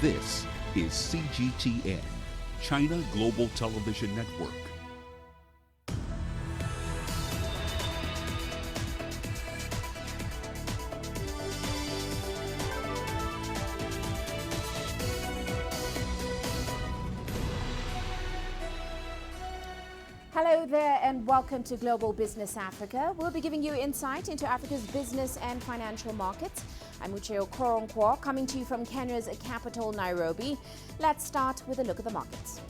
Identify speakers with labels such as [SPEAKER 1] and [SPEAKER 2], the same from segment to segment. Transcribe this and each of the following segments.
[SPEAKER 1] This is CGTN, China Global Television Network.
[SPEAKER 2] Hello there and welcome to Global Business Africa. We'll be giving you insight into Africa's business and financial markets. I'm Uche Okoronkwo, coming to you from Kenya's capital, Nairobi. Let's start with a look at the markets.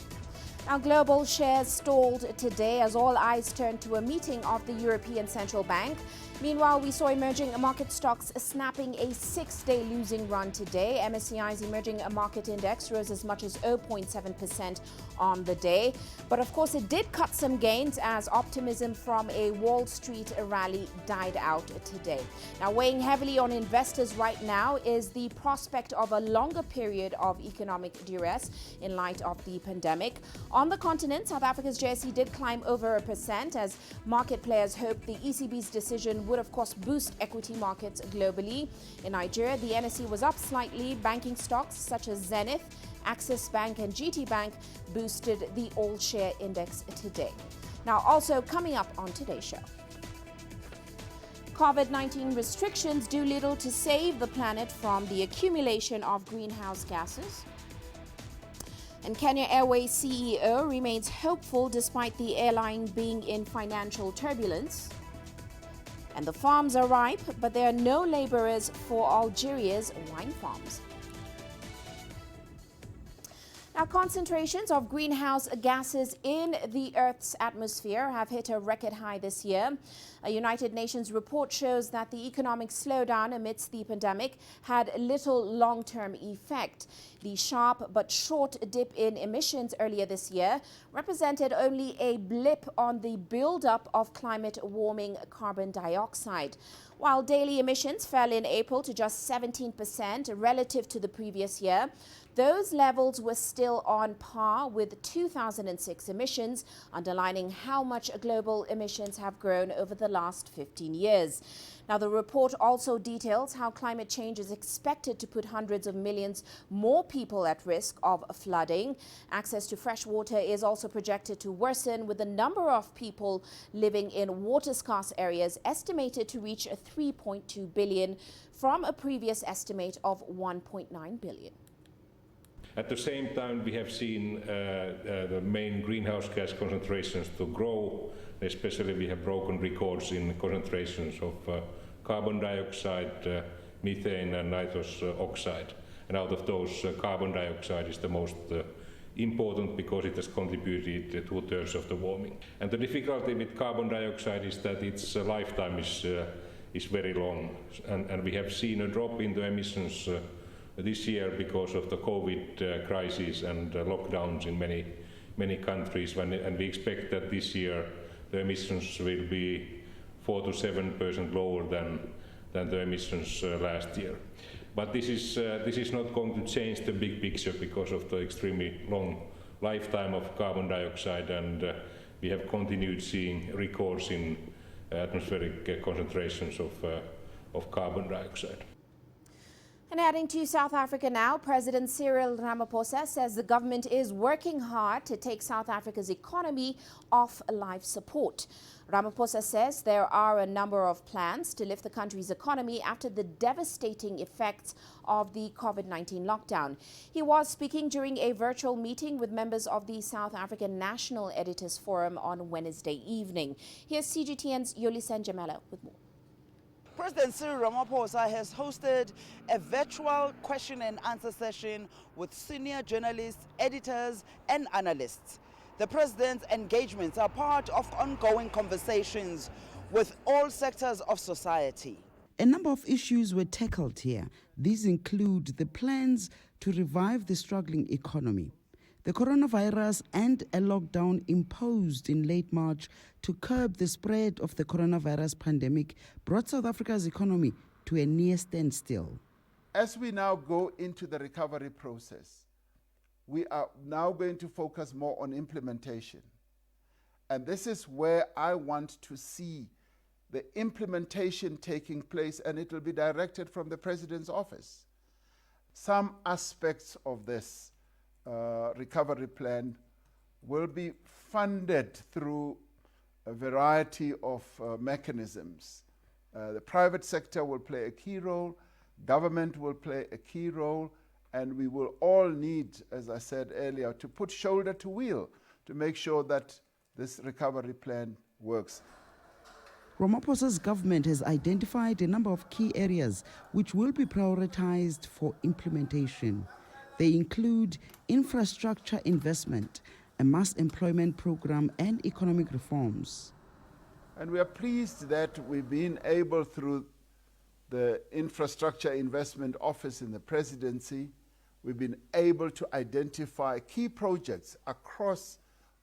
[SPEAKER 2] Now, global shares stalled today as all eyes turned to a meeting of the European Central Bank. Meanwhile, we saw emerging market stocks snapping a six-day losing run today. MSCI's emerging market index rose as much as 0.7% on the day. But of course, it did cut some gains as optimism from a Wall Street rally died out today. Now, weighing heavily on investors right now is the prospect of a longer period of economic duress in light of the pandemic. On the continent, South Africa's JSE did climb over 1% as market players hoped the ECB's decision would of course boost equity markets globally. In Nigeria, the NSE was up slightly. Banking stocks such as Zenith, Axis Bank and GT Bank boosted the all-share index today. Now, also coming up on today's show, COVID-19 restrictions do little to save the planet from the accumulation of greenhouse gases. And Kenya Airways CEO remains hopeful despite the airline being in financial turbulence. And the farms are ripe, but there are no laborers for Algeria's wine farms. Now, concentrations of greenhouse gases in the Earth's atmosphere have hit a record high this year. A United Nations report shows that the economic slowdown amidst the pandemic had little long-term effect. The sharp but short dip in emissions earlier this year represented only a blip on the build-up of climate-warming carbon dioxide. While daily emissions fell in April to just 17% relative to the previous year, those levels were still on par with 2006 emissions, underlining how much global emissions have grown over the last 15 years. Now, the report also details how climate change is expected to put hundreds of millions more people at risk of flooding. Access to fresh water is also projected to worsen, with the number of people living in water-scarce areas estimated to reach 3.2 billion from a previous estimate of 1.9 billion.
[SPEAKER 3] At the same time, we have seen the main greenhouse gas concentrations to grow. Especially, we have broken records in concentrations of carbon dioxide, methane and nitrous oxide. And out of those, carbon dioxide is the most important because it has contributed 2/3 of the warming. And the difficulty with carbon dioxide is that its lifetime is very long. And we have seen a drop in the emissions this year because of the COVID crisis and lockdowns in many countries, and we expect that this year the emissions will be 4 to 7% lower than the emissions last year. But this is not going to change the big picture because of the extremely long lifetime of carbon dioxide, and we have continued seeing records in atmospheric concentrations of carbon dioxide.
[SPEAKER 2] And heading to South Africa now, President Cyril Ramaphosa says the government is working hard to take South Africa's economy off life support. Ramaphosa says there are a number of plans to lift the country's economy after the devastating effects of the COVID-19 lockdown. He was speaking during a virtual meeting with members of the South African National Editors Forum on Wednesday evening. Here's CGTN's Yolisa Njamela with more.
[SPEAKER 4] President Cyril Ramaphosa has hosted a virtual question and answer session with senior journalists, editors and analysts. The president's engagements are part of ongoing conversations with all sectors of society.
[SPEAKER 5] A number of issues were tackled here. These include the plans to revive the struggling economy, the coronavirus and a lockdown imposed in late March to curb the spread of the coronavirus pandemic brought South Africa's economy to a near standstill.
[SPEAKER 6] As we now go into the recovery process, we are now going to focus more on implementation. And this is where I want to see the implementation taking place, and it will be directed from the President's office. some aspects of this recovery plan will be funded through a variety of mechanisms. The private sector will play a key role, government will play a key role, and we will all need, as I said earlier, to put shoulder to wheel to make sure that this recovery plan works.
[SPEAKER 5] Ramaphosa's government has identified a number of key areas which will be prioritized for implementation. They include infrastructure investment, a mass employment program, and economic reforms.
[SPEAKER 6] And we are pleased that we've been able, through the Infrastructure Investment Office in the Presidency, we've been able to identify key projects across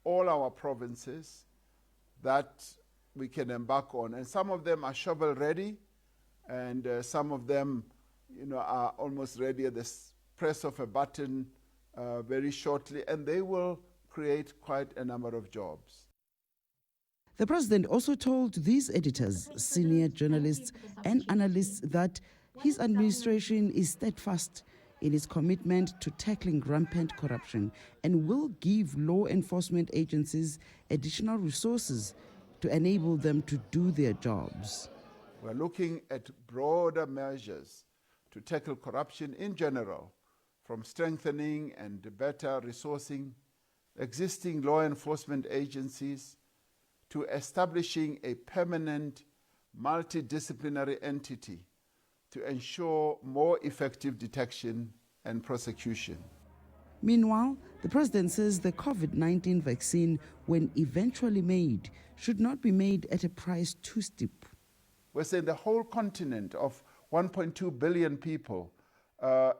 [SPEAKER 6] all our provinces that we can embark on. And some of them are shovel ready, and some of them are almost ready at the press of a button very shortly, and they will create quite a number of jobs.
[SPEAKER 5] The president also told these editors, senior journalists and analysts that his administration is steadfast in its commitment to tackling rampant corruption and will give law enforcement agencies additional resources to enable them to do their jobs.
[SPEAKER 6] We're looking at broader measures to tackle corruption in general, from strengthening and better resourcing existing law enforcement agencies to establishing a permanent multidisciplinary entity to ensure more effective detection and prosecution.
[SPEAKER 5] Meanwhile, the president says the COVID-19 vaccine, when eventually made, should not be made at a price too steep.
[SPEAKER 6] We're saying the whole continent of 1.2 billion people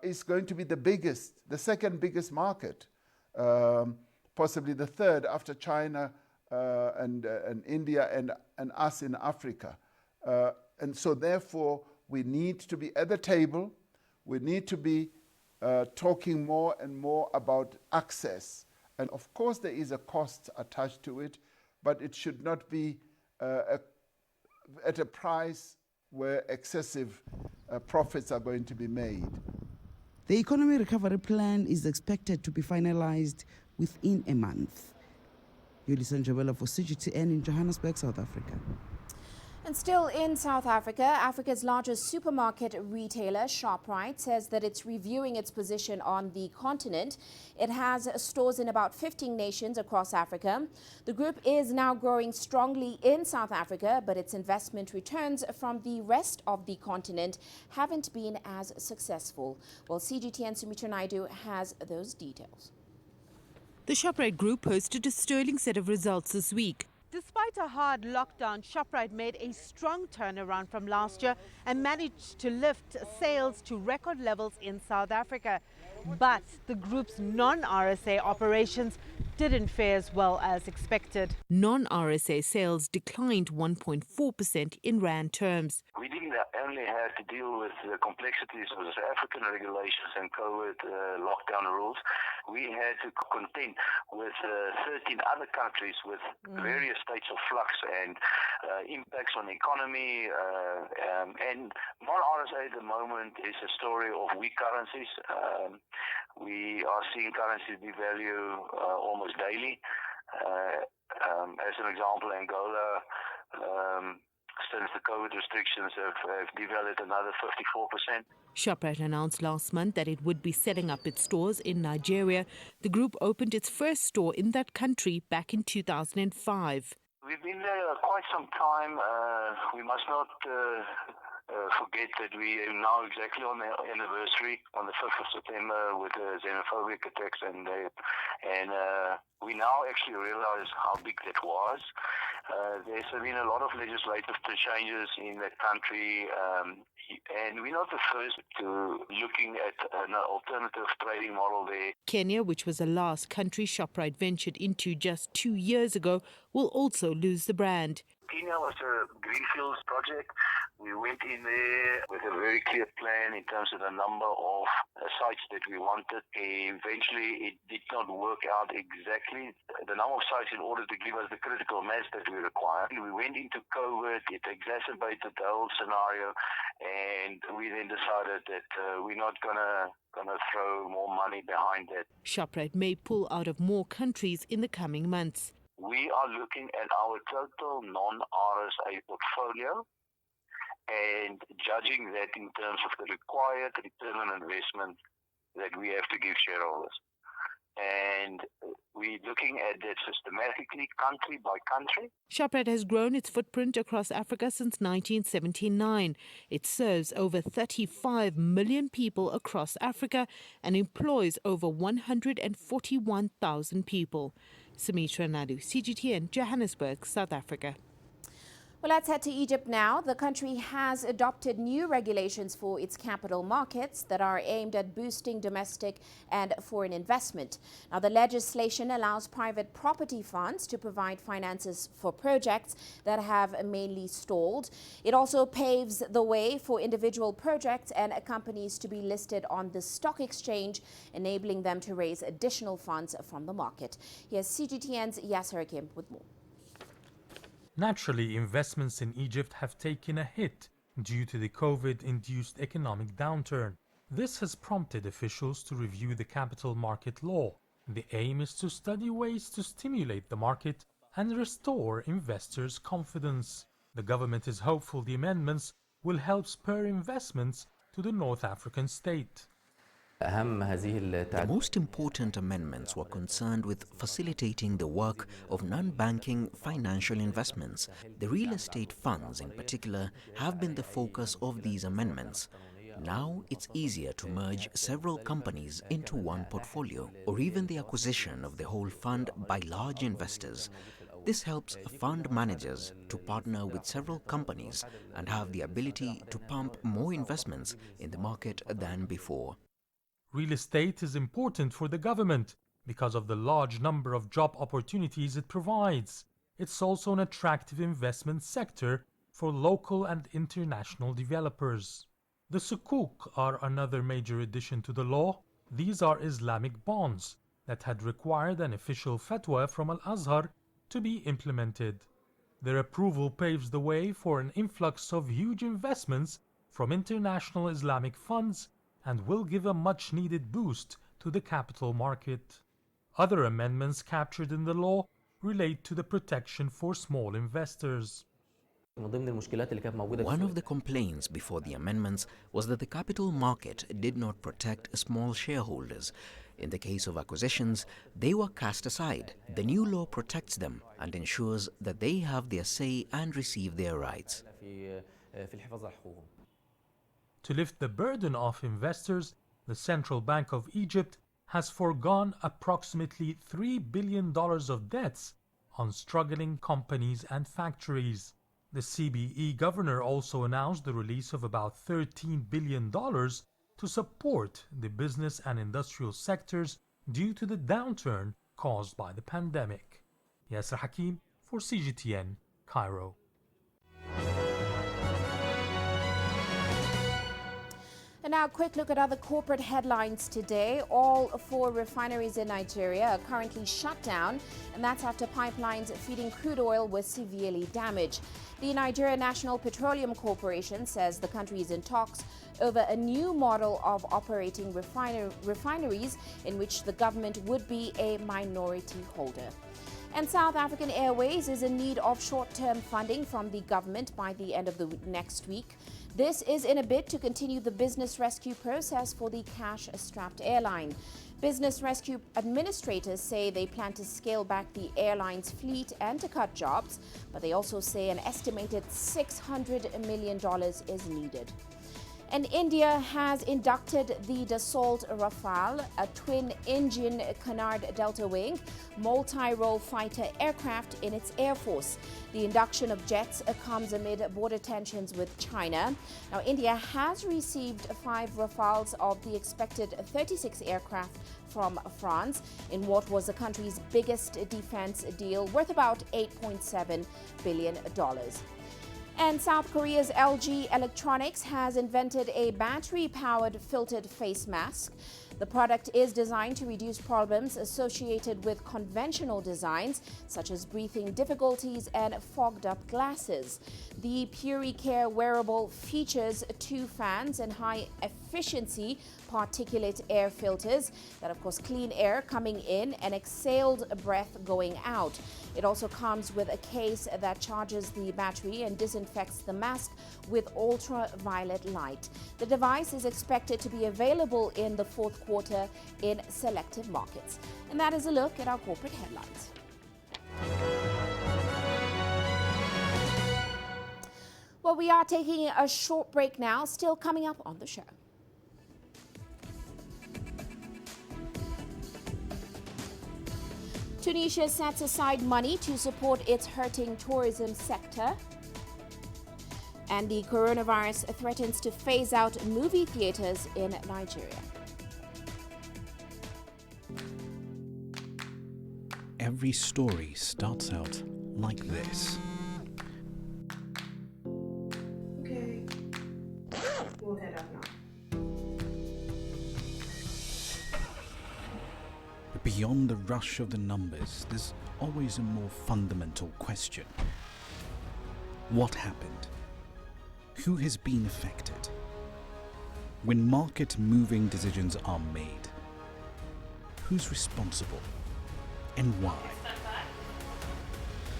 [SPEAKER 6] is going to be the second biggest market, possibly the third after China and India and us in Africa. And so therefore, we need to be at the table. We need to be talking more and more about access. And of course, there is a cost attached to it, but it should not be at a price where excessive profits are going to be made.
[SPEAKER 5] The economy recovery plan is expected to be finalized within a month. Yulisa Njabela for CGTN in Johannesburg, South Africa.
[SPEAKER 2] And still in South Africa, Africa's largest supermarket retailer, Shoprite, says that it's reviewing its position on the continent. It has stores in about 15 nations across Africa. The group is now growing strongly in South Africa, but its investment returns from the rest of the continent haven't been as successful. Well, CGTN Sumitra Naidu has those details.
[SPEAKER 7] The Shoprite Group posted a sterling set of results this week.
[SPEAKER 8] Despite a hard lockdown, Shoprite made a strong turnaround from last year and managed to lift sales to record levels in South Africa. But the group's non-RSA operations didn't fare as well as expected.
[SPEAKER 7] Non-RSA sales declined 1.4% in rand terms.
[SPEAKER 9] We didn't only have to deal with the complexities of the South African regulations and COVID lockdown rules. We had to contend with 13 other countries with various states of flux and impacts on the economy. And non-RSA at the moment is a story of weak currencies. We are seeing currencies devalue almost daily. As an example, Angola, since the COVID restrictions have devalued another 54%.
[SPEAKER 7] Shoprite announced last month that it would be setting up its stores in Nigeria. The group opened its first store in that country back in 2005.
[SPEAKER 9] We've been there quite some time. We must not forget that we are now exactly on the anniversary on the 5th of September with the xenophobic attacks, and we now actually realize how big that was. There's been a lot of legislative changes in that country, and we're not the first to looking at an alternative trading model there.
[SPEAKER 7] Kenya, which was the last country Shoprite ventured into just 2 years ago, will also lose the brand.
[SPEAKER 9] Kenya was a greenfields project. We went in there with a very clear plan in terms of the number of sites that we wanted. Eventually, it did not work out exactly the number of sites in order to give us the critical mass that we required. We went into COVID, it exacerbated the whole scenario, and we then decided that we're not gonna throw more money behind that.
[SPEAKER 7] Shoprite may pull out of more countries in the coming months.
[SPEAKER 9] We are looking at our total non-RSA portfolio and judging that in terms of the required return on investment that we have to give shareholders. And we're looking at that systematically, country by country.
[SPEAKER 7] Shoprite has grown its footprint across Africa since 1979. It serves over 35 million people across Africa and employs over 141,000 people. Sumitra Nadu, CGTN, Johannesburg, South Africa.
[SPEAKER 2] Well, let's head to Egypt now. The country has adopted new regulations for its capital markets that are aimed at boosting domestic and foreign investment. Now, the legislation allows private property funds to provide finances for projects that have mainly stalled. It also paves the way for individual projects and companies to be listed on the stock exchange, enabling them to raise additional funds from the market. Here's CGTN's Yasser Hakim with more.
[SPEAKER 10] Naturally, investments in Egypt have taken a hit due to the COVID-induced economic downturn. This has prompted officials to review the capital market law. The aim is to study ways to stimulate the market and restore investors' confidence. The government is hopeful the amendments will help spur investments to the North African state.
[SPEAKER 11] The most important amendments were concerned with facilitating the work of non-banking financial investments. The real estate funds in particular have been the focus of these amendments. Now it's easier to merge several companies into one portfolio, or even the acquisition of the whole fund by large investors. This helps fund managers to partner with several companies and have the ability to pump more investments in the market than before.
[SPEAKER 10] Real estate is important for the government because of the large number of job opportunities it provides. It's also an attractive investment sector for local and international developers. The sukuk are another major addition to the law. These are Islamic bonds that had required an official fatwa from Al-Azhar to be implemented. Their approval paves the way for an influx of huge investments from international Islamic funds and will give a much-needed boost to the capital market. Other amendments captured in the law relate to the protection for small investors.
[SPEAKER 11] One of the complaints before the amendments was that the capital market did not protect small shareholders. In the case of acquisitions, they were cast aside. The new law protects them and ensures that they have their say and receive their rights.
[SPEAKER 10] To lift the burden off investors, the Central Bank of Egypt has foregone approximately $3 billion of debts on struggling companies and factories. The CBE governor also announced the release of about $13 billion to support the business and industrial sectors due to the downturn caused by the pandemic. Yasser Hakim for CGTN, Cairo.
[SPEAKER 2] And now a quick look at other corporate headlines today. All 4 refineries in Nigeria are currently shut down, and that's after pipelines feeding crude oil were severely damaged. The Nigeria National Petroleum Corporation says the country is in talks over a new model of operating refineries in which the government would be a minority holder. And South African Airways is in need of short-term funding from the government by the end of the next week. This is in a bid to continue the business rescue process for the cash-strapped airline. Business rescue administrators say they plan to scale back the airline's fleet and to cut jobs, but they also say an estimated $600 million is needed. And India has inducted the Dassault Rafale, a twin-engine Canard Delta Wing multi-role fighter aircraft in its air force. The induction of jets comes amid border tensions with China. Now, India has received 5 Rafales of the expected 36 aircraft from France in what was the country's biggest defense deal, worth about $8.7 billion. And South Korea's LG Electronics has invented a battery-powered filtered face mask. The product is designed to reduce problems associated with conventional designs, such as breathing difficulties and fogged-up glasses. The PuriCare wearable features 2 fans and high-efficiency particulate air filters that, of course, clean air coming in and exhaled breath going out. It also comes with a case that charges the battery and disinfects the mask with ultraviolet light. The device is expected to be available in the 4th quarter in selected markets. And that is a look at our corporate headlines. Well, we are taking a short break now, still coming up on the show. Tunisia sets aside money to support its hurting tourism sector. And the coronavirus threatens to phase out movie theaters in Nigeria.
[SPEAKER 12] Every story starts out like this.
[SPEAKER 13] Okay. We'll head up now.
[SPEAKER 12] But beyond the rush of the numbers, there's always a more fundamental question. What happened? Who has been affected? When market-moving decisions are made, who's responsible and why?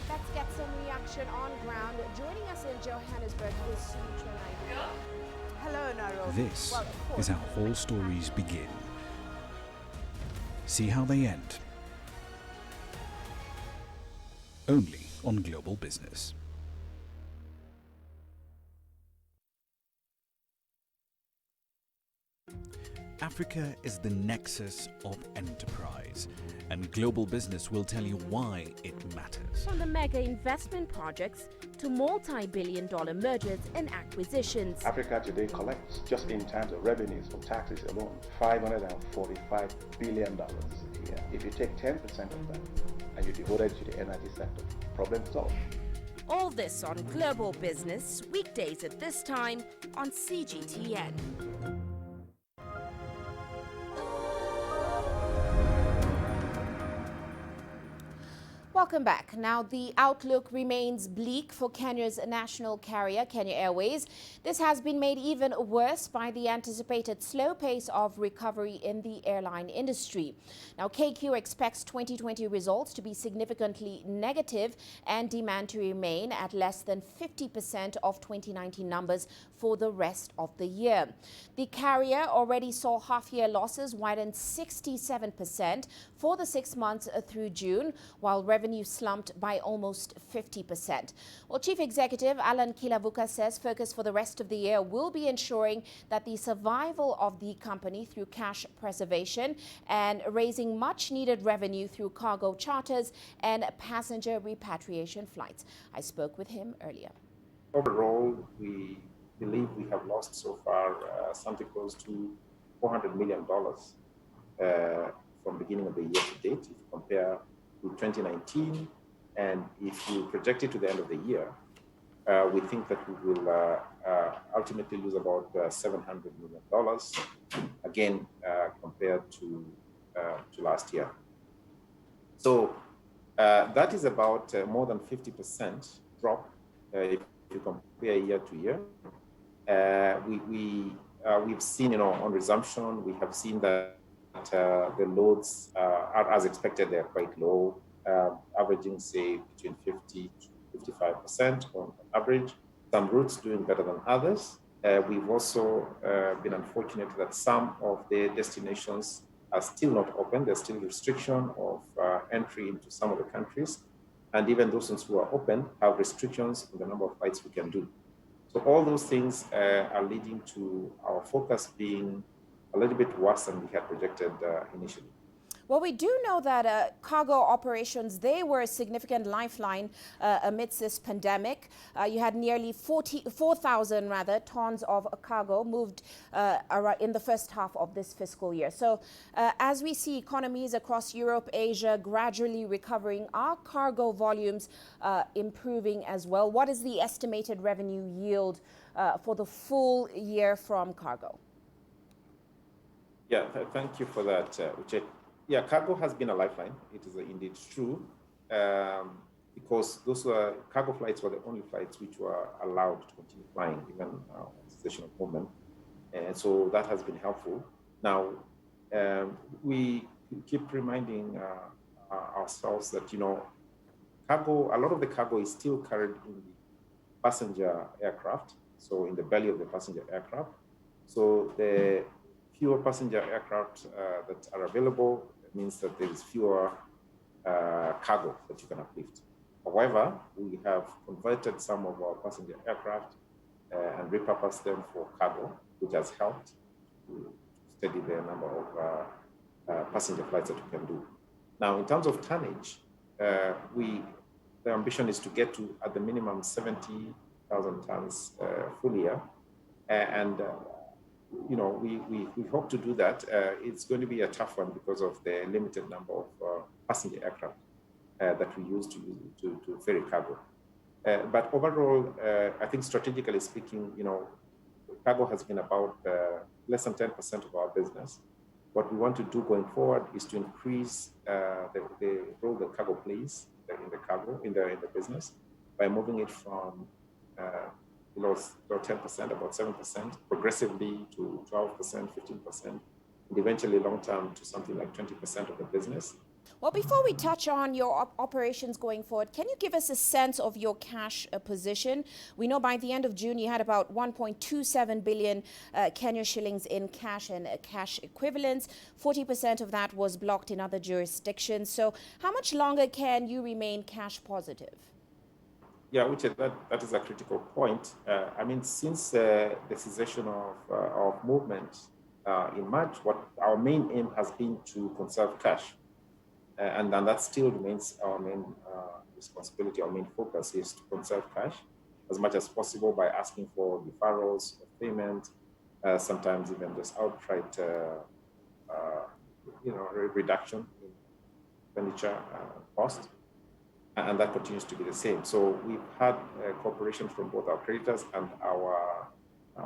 [SPEAKER 2] Let's get some reaction on ground. Joining us in Johannesburg is Citroen.
[SPEAKER 8] Hello, Nairobi.
[SPEAKER 12] This is how all stories begin. See how they end. Only on Global Business. Africa is the nexus of enterprise, and Global Business will tell you why it matters.
[SPEAKER 14] From the mega investment projects to multi-billion-dollar mergers and acquisitions.
[SPEAKER 15] Africa today collects, just in terms of revenues from taxes alone, $545 billion a year. If you take 10% of that and you devote it to the energy sector, problem solved.
[SPEAKER 14] All this on Global Business, weekdays at this time on CGTN.
[SPEAKER 2] Welcome back. Now, the outlook remains bleak for Kenya's national carrier, Kenya Airways. This has been made even worse by the anticipated slow pace of recovery in the airline industry. Now, KQ expects 2020 results to be significantly negative and demand to remain at less than 50% of 2019 numbers for the rest of the year. The carrier already saw half-year losses widen 67% for the 6 months through June, while revenue slumped by almost 50%. Well, Chief Executive Alan Kilavuka says focus for the rest of the year will be ensuring that the survival of the company through cash preservation and raising much-needed revenue through cargo charters and passenger repatriation flights. I spoke with him earlier.
[SPEAKER 16] Overall, we believe we have lost so far something close to $400 million from beginning of the year to date, if you compare with 2019, and if you project it to the end of the year, we think that we will ultimately lose about $700 million, again, compared to last year. So that is about more than 50% drop if you compare year to year. We've seen, on resumption, we have seen that the loads are, as expected, they're quite low, averaging, say, between 50 to 55% on average. Some routes doing better than others. We've also been unfortunate that some of the destinations are still not open. There's still restriction of entry into some of the countries. And even those ones who are open have restrictions on the number of flights we can do. So all those things are leading to our focus being a little bit worse than we had projected initially.
[SPEAKER 2] Well, we do know that cargo operations, they were a significant lifeline amidst this pandemic. You had nearly 4,000 tons of cargo moved in the first half of this fiscal year. So as we see economies across Europe, Asia gradually recovering, are cargo volumes improving as well? What is the estimated revenue yield for the full year from cargo?
[SPEAKER 16] Yeah, thank you for that, Uche. Yeah, cargo has been a lifeline. It is indeed true, because those cargo flights were the only flights which were allowed to continue flying, even cessation of movement. And so that has been helpful. Now, we keep reminding ourselves that, cargo, a lot of the cargo is still carried in the passenger aircraft, so in the belly of the passenger aircraft. So the fewer passenger aircraft that are available means that there is fewer cargo that you can uplift. However, we have converted some of our passenger aircraft and repurposed them for cargo, which has helped to steady the number of passenger flights that we can do. Now, in terms of tonnage, the ambition is to get to, at the minimum, 70,000 tons full year. We hope to do that. It's going to be a tough one because of the limited number of passenger aircraft that we use to ferry cargo. But overall, I think strategically speaking, cargo has been about less than 10% of our business. What we want to do going forward is to increase the role that cargo plays in the business by moving it from below 10%, about 7%, progressively to 12%, 15%, and eventually long-term to something like 20% of the business.
[SPEAKER 2] Well, before we touch on your operations going forward, can you give us a sense of your cash position? We know by the end of June you had about 1.27 billion Kenya shillings in cash and cash equivalents. 40% of that was blocked in other jurisdictions. So how much longer can you remain cash positive?
[SPEAKER 16] Yeah, Uche, that is a critical point. Since the cessation of movement in March, what our main aim has been to conserve cash. And that still remains our main responsibility. Our main focus is to conserve cash as much as possible by asking for deferrals of payment, sometimes even just outright reduction in expenditure cost. And that continues to be the same. So we've had cooperation from both our creditors and our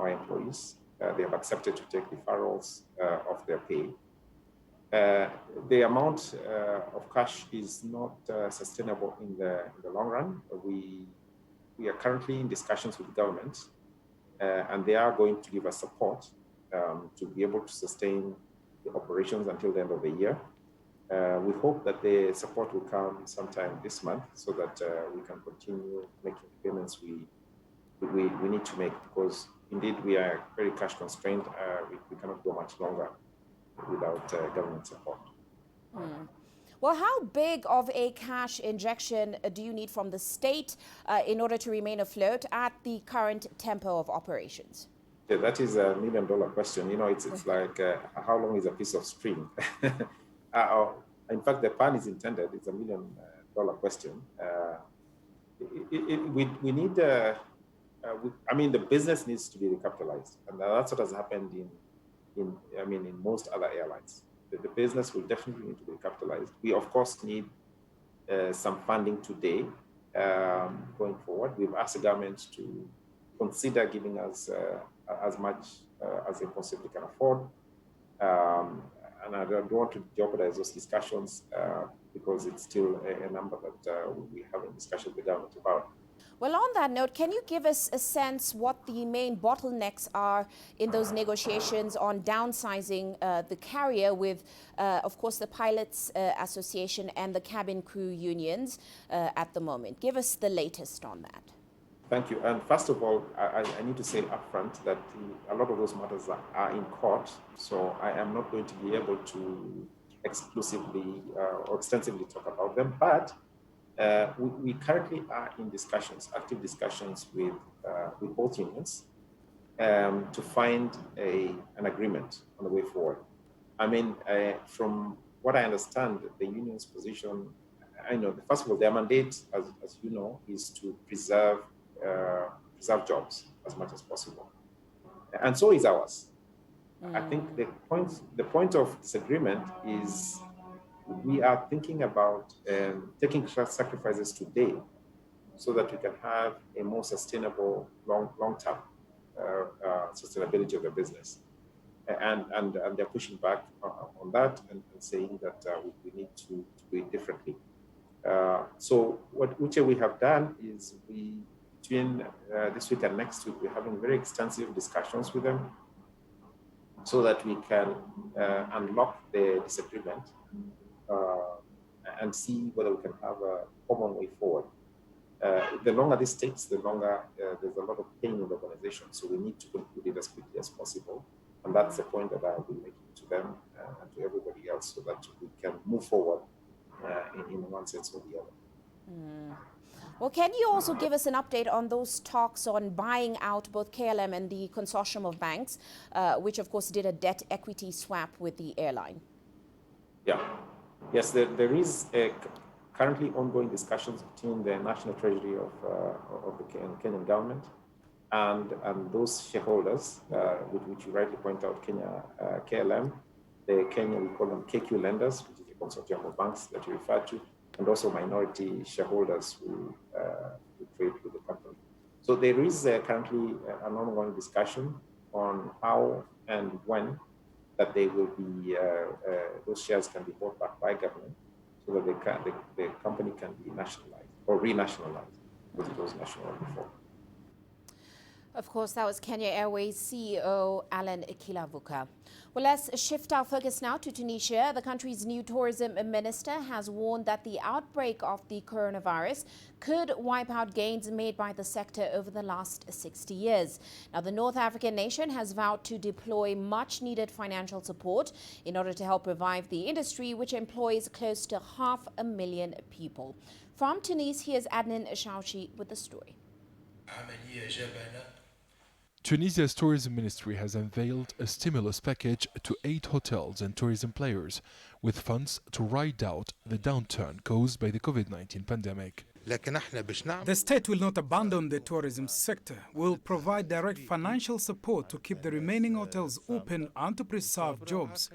[SPEAKER 16] employees. They have accepted to take deferrals of their pay. The amount of cash is not sustainable in the long run. We are currently in discussions with the government, and they are going to give us support to be able to sustain the operations until the end of the year. We hope that the support will come sometime this month so that we can continue making the payments we need to make, because indeed we are very cash constrained. We cannot go much longer without government support.
[SPEAKER 2] Well, how big of a cash injection do you need from the state in order to remain afloat at the current tempo of operations?
[SPEAKER 16] Yeah, that is $1 million question. It's like how long is a piece of string? In fact, the pun is intended. It's $1 million question. We need. The business needs to be recapitalized, and that's what has happened in most other airlines. The business will definitely need to be recapitalized. We of course need some funding today. Going forward, we've asked the government to consider giving us as much as they possibly can afford. And I don't want to jeopardize those discussions because it's still a number that we have in discussion with the government about.
[SPEAKER 2] Well, on that note, can you give us a sense what the main bottlenecks are in those negotiations on downsizing the carrier with, of course, the Pilots Association and the cabin crew unions at the moment? Give us the latest on that.
[SPEAKER 16] Thank you. And first of all, I need to say upfront that a lot of those matters are in court, so I am not going to be able to exclusively or extensively talk about them. But we currently are in discussions, active discussions with both unions to find an agreement on the way forward. From what I understand, the union's position, I know, first of all, their mandate, as you know, is to preserve jobs as much as possible. And so is ours. I think the point of disagreement is we are thinking about taking sacrifices today so that we can have a more sustainable long-term sustainability of the business. And they're pushing back on that and saying that we need to do it differently. So what Uche we have done is between this week and next week, we're having very extensive discussions with them so that we can unlock the disagreement and see whether we can have a common way forward. The longer this takes, the longer there's a lot of pain in the organization. So we need to conclude it as quickly as possible. And that's the point that I'll be making to them and to everybody else so that we can move forward in one sense or the other.
[SPEAKER 2] Well, can you also give us an update on those talks on buying out both KLM and the consortium of banks, which of course did a debt equity swap with the airline?
[SPEAKER 16] Yeah. Yes, there is currently ongoing discussions between the National Treasury of the Kenyan government and those shareholders, which you rightly point out, KLM, the Kenya, we call them KQ lenders, which is the consortium of banks that you referred to, and also minority shareholders who trade with the company. So there is currently an ongoing discussion on how and when that they will be, those shares can be bought back by government so that the company can be nationalized or renationalized because it was national before.
[SPEAKER 2] Of course, that was Kenya Airways CEO Alan Kilavuka. Well, let's shift our focus now to Tunisia. The country's new tourism minister has warned that the outbreak of the coronavirus could wipe out gains made by the sector over the last 60 years. Now, the North African nation has vowed to deploy much-needed financial support in order to help revive the industry, which employs close to 500,000 people. From Tunis, here's Adnan Shauchi with the story.
[SPEAKER 17] Tunisia's tourism ministry has unveiled a stimulus package to 8 hotels and tourism players, with funds to ride out the downturn caused by the COVID-19 pandemic.
[SPEAKER 18] The state will not abandon the tourism sector. We will provide direct financial support to keep the remaining hotels open and to preserve jobs.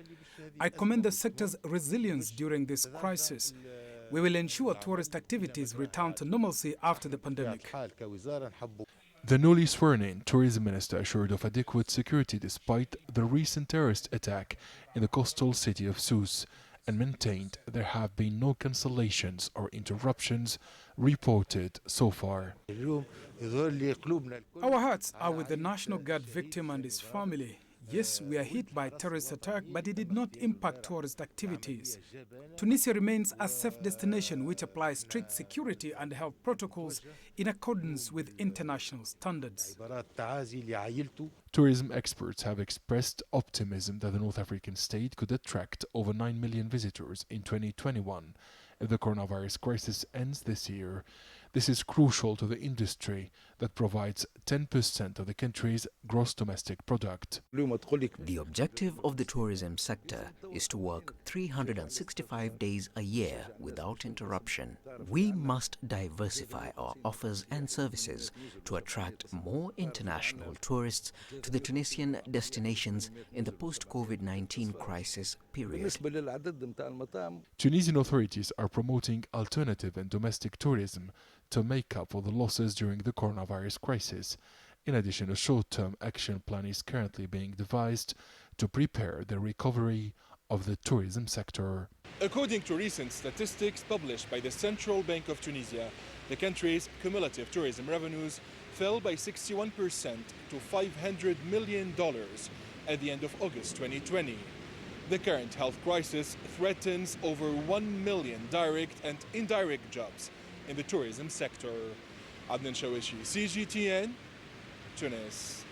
[SPEAKER 18] I commend the sector's resilience during this crisis. We will ensure tourist activities return to normalcy after the pandemic.
[SPEAKER 17] The newly sworn-in tourism minister assured of adequate security despite the recent terrorist attack in the coastal city of Sousse and maintained there have been no cancellations or interruptions reported so far.
[SPEAKER 18] Our hearts are with the National Guard victim and his family. Yes, we are hit by terrorist attack, but it did not impact tourist activities. Tunisia remains a safe destination which applies strict security and health protocols in accordance with international standards.
[SPEAKER 17] Tourism experts have expressed optimism that the North African state could attract over 9 million visitors in 2021 if the coronavirus crisis ends this year. This is crucial to the industry that provides 10% of the country's gross domestic product.
[SPEAKER 11] The objective of the tourism sector is to work 365 days a year without interruption. We must diversify our offers and services to attract more international tourists to the Tunisian destinations in the post-COVID-19 crisis period.
[SPEAKER 17] Tunisian authorities are promoting alternative and domestic tourism to make up for the losses during the coronavirus crisis. In addition, a short-term action plan is currently being devised to prepare the recovery of the tourism sector.
[SPEAKER 19] According to recent statistics published by the Central Bank of Tunisia, the country's cumulative tourism revenues fell by 61% to $500 million at the end of August 2020. The current health crisis threatens over 1 million direct and indirect jobs in the tourism sector. Adnan Shawishi, CGTN, Tunis.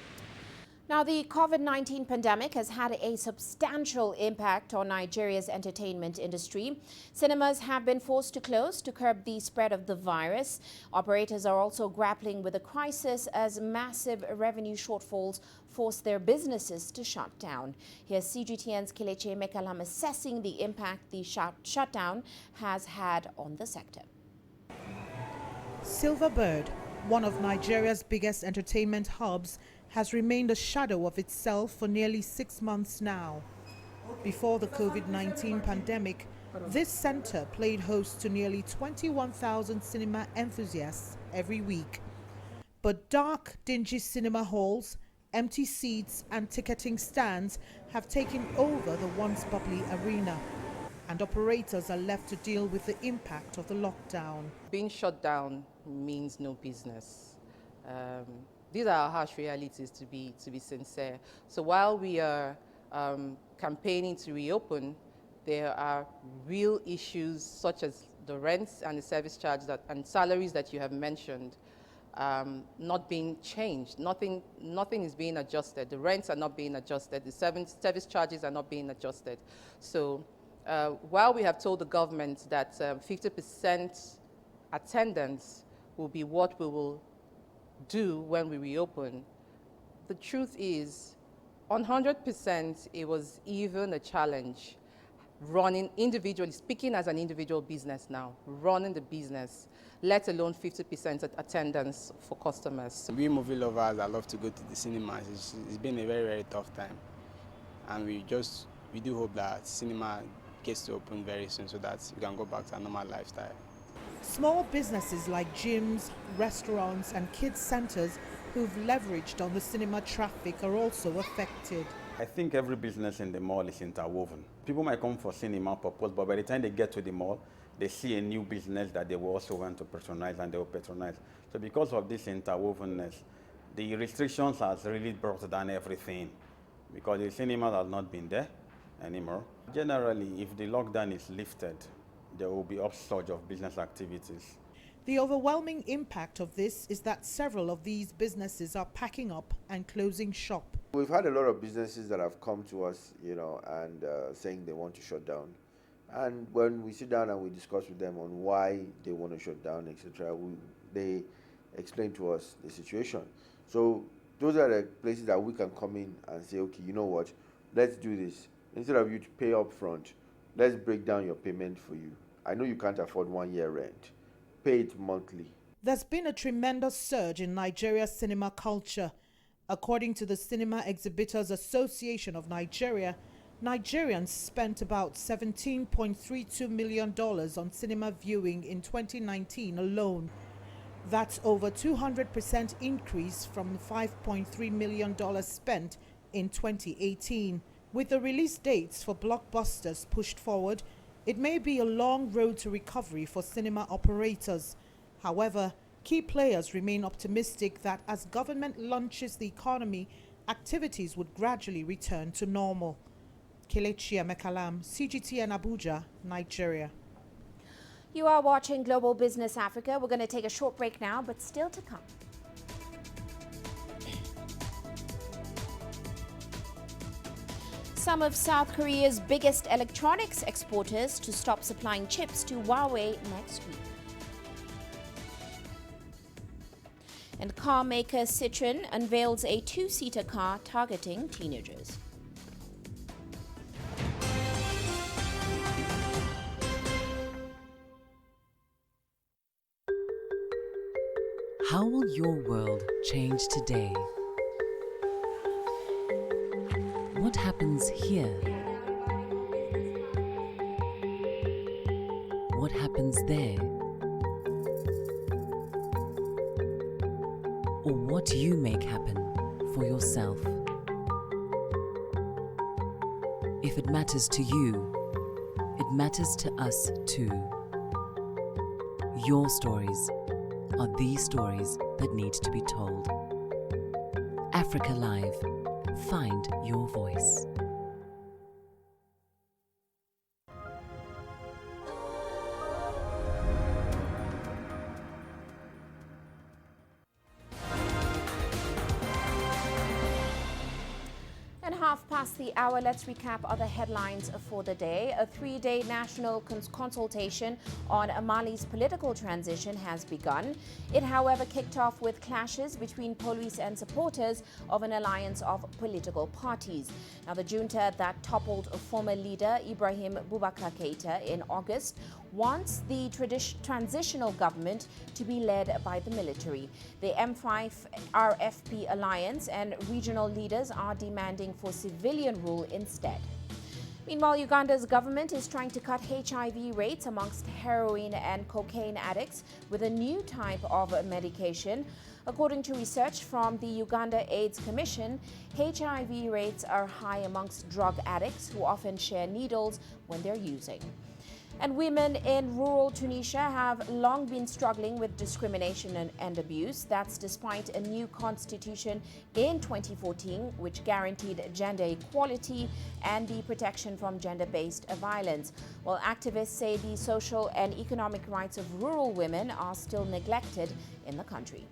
[SPEAKER 2] Now, the COVID-19 pandemic has had a substantial impact on Nigeria's entertainment industry. Cinemas have been forced to close to curb the spread of the virus. Operators are also grappling with the crisis as massive revenue shortfalls force their businesses to shut down. Here's CGTN's Kelechi Mekalam assessing the impact the shutdown has had on the sector.
[SPEAKER 20] Silverbird, one of Nigeria's biggest entertainment hubs, has remained a shadow of itself for nearly 6 months now. Before the COVID-19 pandemic, this center played host to nearly 21,000 cinema enthusiasts every week. But dark, dingy cinema halls, empty seats and ticketing stands have taken over the once bubbly arena, and operators are left to deal with the impact of the lockdown.
[SPEAKER 21] Being shut down means no business. These are harsh realities, to be sincere. So while we are campaigning to reopen, there are real issues such as the rents and the service charges and salaries that you have mentioned not being changed. Nothing is being adjusted. The rents are not being adjusted. The service charges are not being adjusted. So while we have told the government that 50% attendance will be what we will do when we reopen, the truth is, on 100%, it was even a challenge running individually, speaking as an individual business now, running the business, let alone 50% attendance for customers.
[SPEAKER 22] We movie lovers that love to go to the cinemas, it's been a very, very tough time. And we do hope that cinema gets to open very soon so that we can go back to a normal lifestyle.
[SPEAKER 20] Small businesses like gyms, restaurants and kids centers who've leveraged on the cinema traffic are also affected.
[SPEAKER 23] I think every business in the mall is interwoven. People might come for cinema purpose, but by the time they get to the mall, they see a new business that they will also want to patronize, and they will patronize. So because of this interwovenness, the restrictions has really brought down everything, because the cinema has not been there anymore. Generally, if the lockdown is lifted, there will be upsurge of business activities.
[SPEAKER 20] The overwhelming impact of this is that several of these businesses are packing up and closing shop.
[SPEAKER 24] We've had a lot of businesses that have come to us, and saying they want to shut down. And when we sit down and we discuss with them on why they want to shut down, etc., they explain to us the situation. So those are the places that we can come in and say, okay, you know what, let's do this. Instead of you to pay up front, let's break down your payment for you. I know you can't afford 1 year rent. Pay it monthly.
[SPEAKER 20] There's been a tremendous surge in Nigeria's cinema culture. According to the Cinema Exhibitors Association of Nigeria, Nigerians spent about $17.32 million on cinema viewing in 2019 alone. That's over 200% increase from the $5.3 million spent in 2018. With the release dates for blockbusters pushed forward, it may be a long road to recovery for cinema operators. However, key players remain optimistic that as government launches the economy, activities would gradually return to normal. Kelechi Mekalam, CGTN Abuja, Nigeria.
[SPEAKER 2] You are watching Global Business Africa. We're going to take a short break now, but still to come. Some of South Korea's biggest electronics exporters to stop supplying chips to Huawei next week. And car maker Citroen unveils a two-seater car targeting teenagers.
[SPEAKER 25] How will your world change today? What happens here? What happens there? Or what you make happen for yourself? If it matters to you, it matters to us too. Your stories are the stories that need to be told. Africa Live. Find your voice.
[SPEAKER 2] And 1:30, let's recap other headlines for the day. A 3-day national consultation on Mali's political transition has begun. It, however, kicked off with clashes between police and supporters of an alliance of political parties. Now, the junta that toppled former leader Ibrahim Boubacar Keïta in August wants the transitional government to be led by the military. The M5 RFP alliance and regional leaders are demanding for civilian rule instead. Meanwhile, Uganda's government is trying to cut HIV rates amongst heroin and cocaine addicts with a new type of medication. According to research from the Uganda AIDS Commission, HIV rates are high amongst drug addicts who often share needles when they're using. And women in rural Tunisia have long been struggling with discrimination and abuse. That's despite a new constitution in 2014, which guaranteed gender equality and the protection from gender-based violence. While activists say the social and economic rights of rural women are still neglected in the country.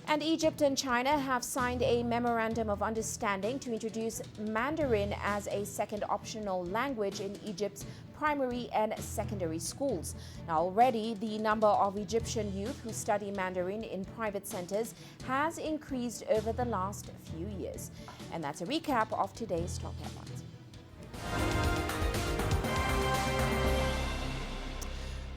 [SPEAKER 2] And Egypt and China have signed a memorandum of understanding to introduce Mandarin as a second optional language in Egypt's primary and secondary schools. Now, already the number of Egyptian youth who study Mandarin in private centers has increased over the last few years. And that's a recap of today's top headlines.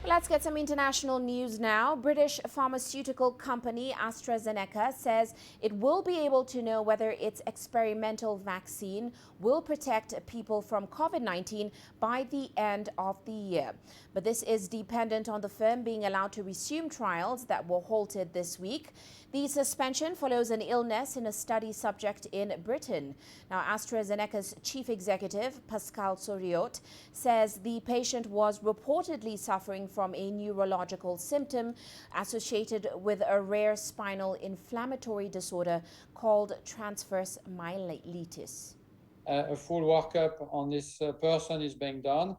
[SPEAKER 2] Let's get some international news now. British pharmaceutical company AstraZeneca says it will be able to know whether its experimental vaccine will protect people from COVID-19 by the end of the year. But this is dependent on the firm being allowed to resume trials that were halted this week. The suspension follows an illness in a study subject in Britain. Now, AstraZeneca's chief executive, Pascal Soriot, says the patient was reportedly suffering from a neurological symptom associated with a rare spinal inflammatory disorder called transverse myelitis.
[SPEAKER 1] A full workup on this person is being done.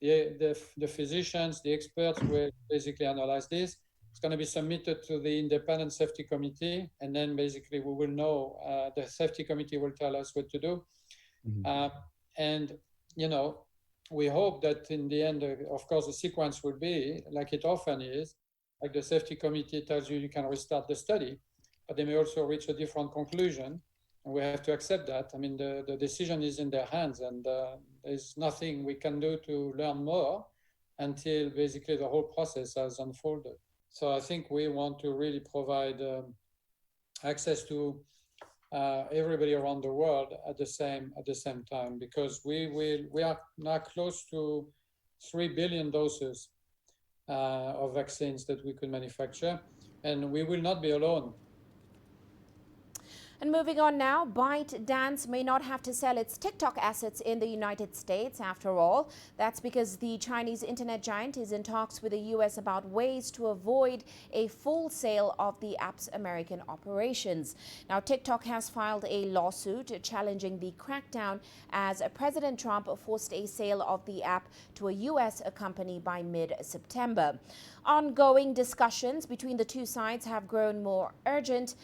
[SPEAKER 1] The physicians, the experts will basically analyze this. It's going to be submitted to the independent safety committee, and then basically we will know, the safety committee will tell us what to do. And, you know, we hope that in the end, of course, the sequence will be, like it often is, like the safety committee tells you can restart the study, but they may also reach a different conclusion, and we have to accept that. I mean, the decision is in their hands, and there's nothing we can do to learn more until basically the whole process has unfolded. So I think we want to really provide access to everybody around the world at the same time, because we are now close to 3 billion doses of vaccines that we could manufacture, and we will not be alone.
[SPEAKER 2] And moving on now, ByteDance may not have to sell its TikTok assets in the United States after all. That's because the Chinese internet giant is in talks with the U.S. about ways to avoid a full sale of the app's American operations. Now, TikTok has filed a lawsuit challenging the crackdown as President Trump forced a sale of the app to a U.S. company by mid-September. Ongoing discussions between the two sides have grown more urgent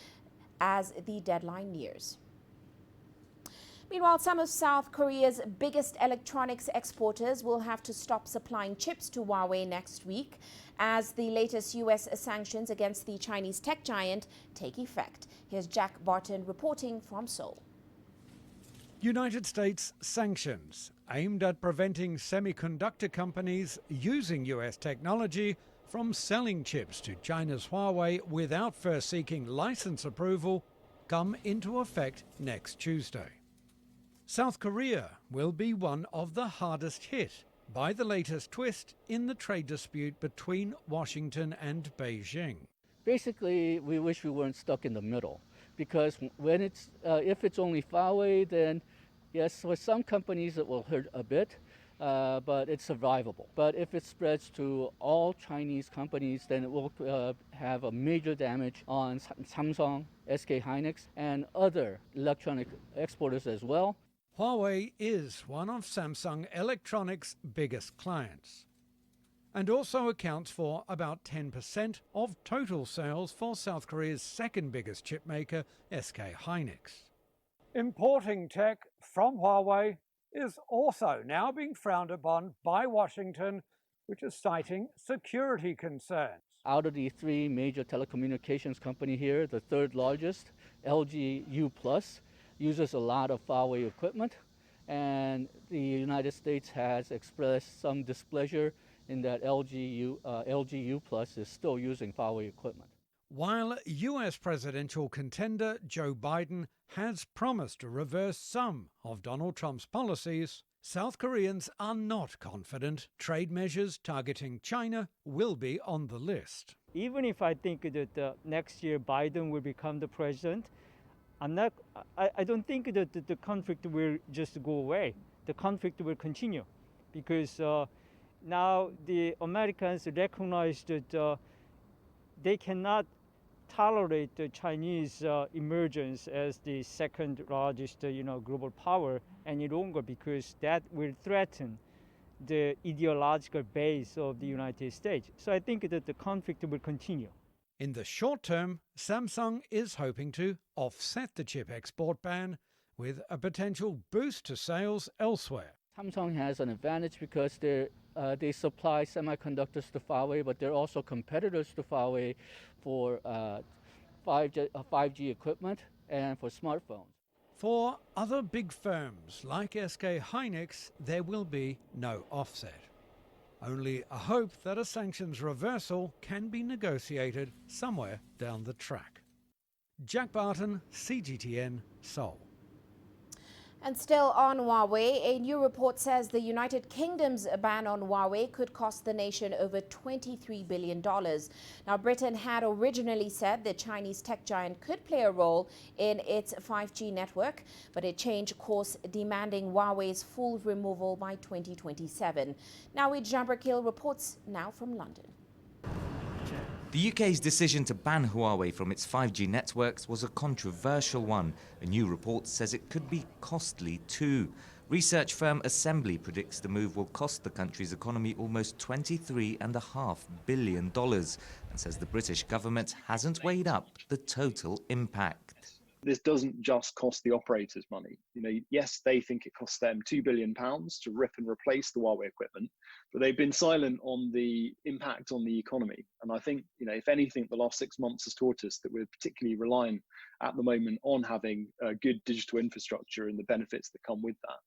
[SPEAKER 2] as the deadline nears. Meanwhile, some of South Korea's biggest electronics exporters will have to stop supplying chips to Huawei next week as the latest U.S. sanctions against the Chinese tech giant take effect. Here's Jack Barton reporting from Seoul.
[SPEAKER 3] United States sanctions aimed at preventing semiconductor companies using U.S. technology from selling chips to China's Huawei without first seeking license approval come into effect next Tuesday. South Korea will be one of the hardest hit by the latest twist in the trade dispute between Washington and Beijing.
[SPEAKER 4] Basically, we wish we weren't stuck in the middle, because when if it's only Huawei, then yes, for some companies it will hurt a bit. But it's survivable. But if it spreads to all Chinese companies, then it will have a major damage on Samsung, SK Hynix, and other electronic exporters as well.
[SPEAKER 3] Huawei is one of Samsung Electronics' biggest clients, and also accounts for about 10% of total sales for South Korea's second biggest chip maker, SK Hynix. Importing tech from Huawei is also now being frowned upon by Washington, which is citing security concerns.
[SPEAKER 4] Out of the three major telecommunications companies here, the third largest, LG U+, uses a lot of Huawei equipment, and the United States has expressed some displeasure in that LG U+ is still using Huawei equipment.
[SPEAKER 3] While US presidential contender Joe Biden has promised to reverse some of Donald Trump's policies, South Koreans are not confident trade measures targeting China will be on the list.
[SPEAKER 5] Even if I think that next year Biden will become the president, I don't think that the conflict will just go away. The conflict will continue because now the Americans recognize that they cannot tolerate the Chinese emergence as the second largest global power any longer, because that will threaten the ideological base of the United States. So I think that the conflict will continue.
[SPEAKER 3] In the short term, Samsung is hoping to offset the chip export ban with a potential boost to sales elsewhere.
[SPEAKER 4] Samsung has an advantage because they supply semiconductors to Huawei, but they're also competitors to Huawei for 5G equipment and for smartphones.
[SPEAKER 3] For other big firms like SK Hynix, there will be no offset. Only a hope that a sanctions reversal can be negotiated somewhere down the track. Jack Barton, CGTN, Seoul.
[SPEAKER 2] And still on Huawei, a new report says the United Kingdom's ban on Huawei could cost the nation over $23 billion. Now, Britain had originally said the Chinese tech giant could play a role in its 5G network, but it changed course, demanding Huawei's full removal by 2027. Now, Jambrakil reports now from London.
[SPEAKER 6] The UK's decision to ban Huawei from its 5G networks was a controversial one. A new report says it could be costly too. Research firm Assembly predicts the move will cost the country's economy almost $23.5 billion and says the British government hasn't weighed up the total impact.
[SPEAKER 7] This doesn't just cost the operators money. Yes, they think it costs them £2 billion to rip and replace the Huawei equipment, but they've been silent on the impact on the economy. And I think, if anything, the last 6 months has taught us that we're particularly reliant at the moment on having a good digital infrastructure and the benefits that come with that.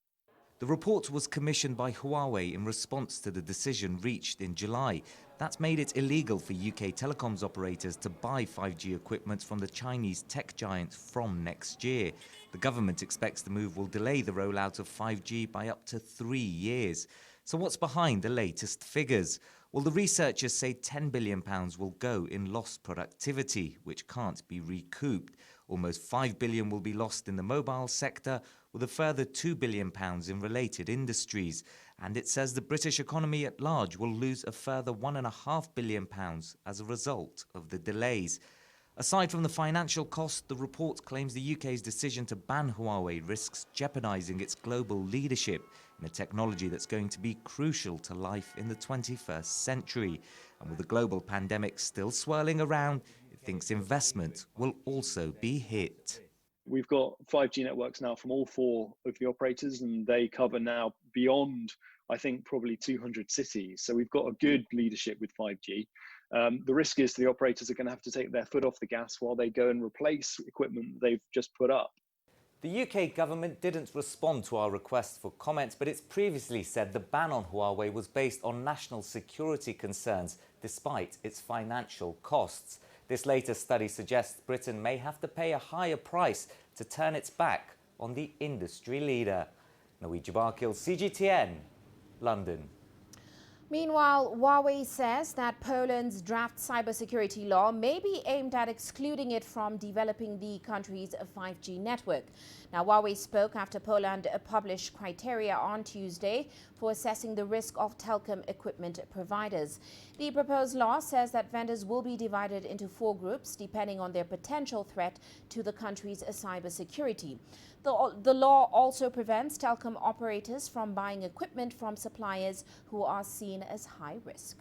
[SPEAKER 6] The report was commissioned by Huawei in response to the decision reached in July. That's made it illegal for UK telecoms operators to buy 5G equipment from the Chinese tech giant from next year. The government expects the move will delay the rollout of 5G by up to 3 years. So what's behind the latest figures? Well, the researchers say £10 billion will go in lost productivity, which can't be recouped. Almost £5 billion will be lost in the mobile sector, with a further £2 billion in related industries. And it says the British economy at large will lose a further £1.5 billion as a result of the delays. Aside from the financial cost, the report claims the UK's decision to ban Huawei risks jeopardising its global leadership in a technology that's going to be crucial to life in the 21st century. And with the global pandemic still swirling around, it thinks investment will also be hit.
[SPEAKER 7] We've got 5G networks now from all 4 of the operators, and they cover now beyond, I think, probably 200 cities. So we've got a good leadership with 5G. The risk is the operators are going to have to take their foot off the gas while they go and replace equipment they've just put up.
[SPEAKER 6] The UK government didn't respond to our request for comments, but it's previously said the ban on Huawei was based on national security concerns, despite its financial costs. This latest study suggests Britain may have to pay a higher price to turn its back on the industry leader. Naweed Jabarkil, CGTN, London.
[SPEAKER 2] Meanwhile, Huawei says that Poland's draft cybersecurity law may be aimed at excluding it from developing the country's 5G network. Now, Huawei spoke after Poland published criteria on Tuesday for assessing the risk of telecom equipment providers. The proposed law says that vendors will be divided into 4 groups depending on their potential threat to the country's cybersecurity. The law also prevents telecom operators from buying equipment from suppliers who are seen as high risk.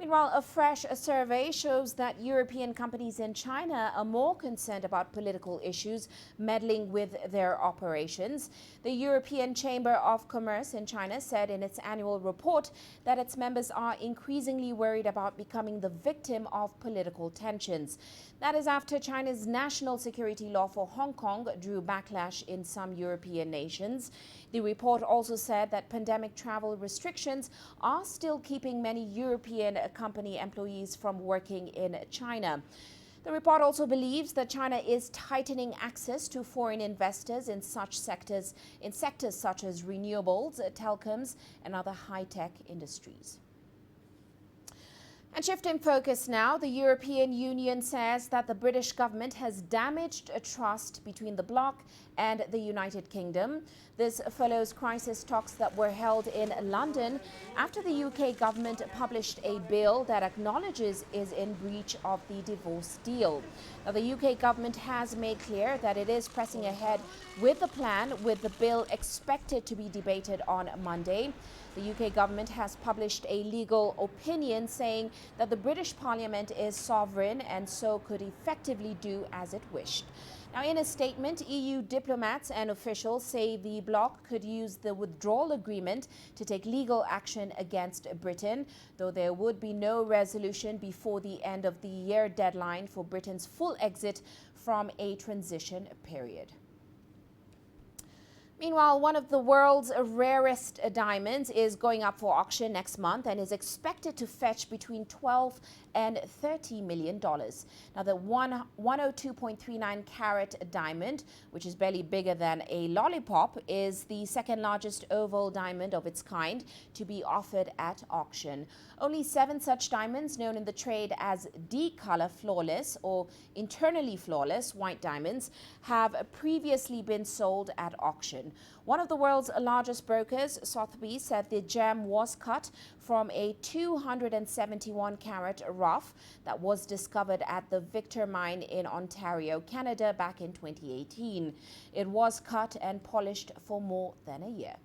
[SPEAKER 2] Meanwhile, a fresh survey shows that European companies in China are more concerned about political issues meddling with their operations. The European Chamber of Commerce in China said in its annual report that its members are increasingly worried about becoming the victim of political tensions. That is after China's national security law for Hong Kong drew backlash in some European nations. The report also said that pandemic travel restrictions are still keeping many European company employees from working in China. The report also believes that China is tightening access to foreign investors in sectors such as renewables, telecoms, and other high-tech industries. And shifting focus now, the European Union says that the British government has damaged a trust between the bloc and the United Kingdom. This follows crisis talks that were held in London after the UK government published a bill that acknowledges is in breach of the divorce deal. Now, the UK government has made clear that it is pressing ahead with the plan, with the bill expected to be debated on Monday. The UK government has published a legal opinion saying that the British Parliament is sovereign and so could effectively do as it wished. Now, in a statement, EU diplomats and officials say the bloc could use the withdrawal agreement to take legal action against Britain, though there would be no resolution before the end of the year deadline for Britain's full exit from a transition period. Meanwhile, one of the world's rarest diamonds is going up for auction next month and is expected to fetch between $12 and $30 million. Now, the 102.39 carat diamond, which is barely bigger than a lollipop, is the second largest oval diamond of its kind to be offered at auction. Only 7 such diamonds, known in the trade as D-color flawless or internally flawless white diamonds, have previously been sold at auction. One of the world's largest brokers, Sotheby's, said the gem was cut from a 271 carat rough that was discovered at the Victor mine in Ontario, Canada back in 2018. It was cut and polished for more than a year.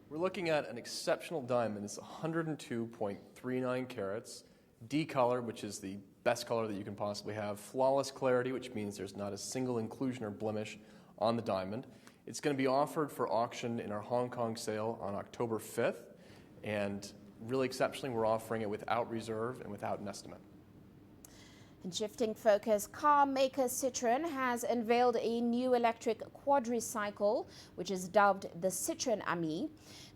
[SPEAKER 8] We're looking at an exceptional diamond. It's 102.39 carats, D color, which is the best color that you can possibly have, flawless clarity, which means there's not a single inclusion or blemish on the diamond. It's going to be offered for auction in our Hong Kong sale on October 5th, and really exceptionally, we're offering it without reserve and without an estimate.
[SPEAKER 2] In shifting focus, car maker Citroen has unveiled a new electric quadcycle, which is dubbed the Citroen Ami.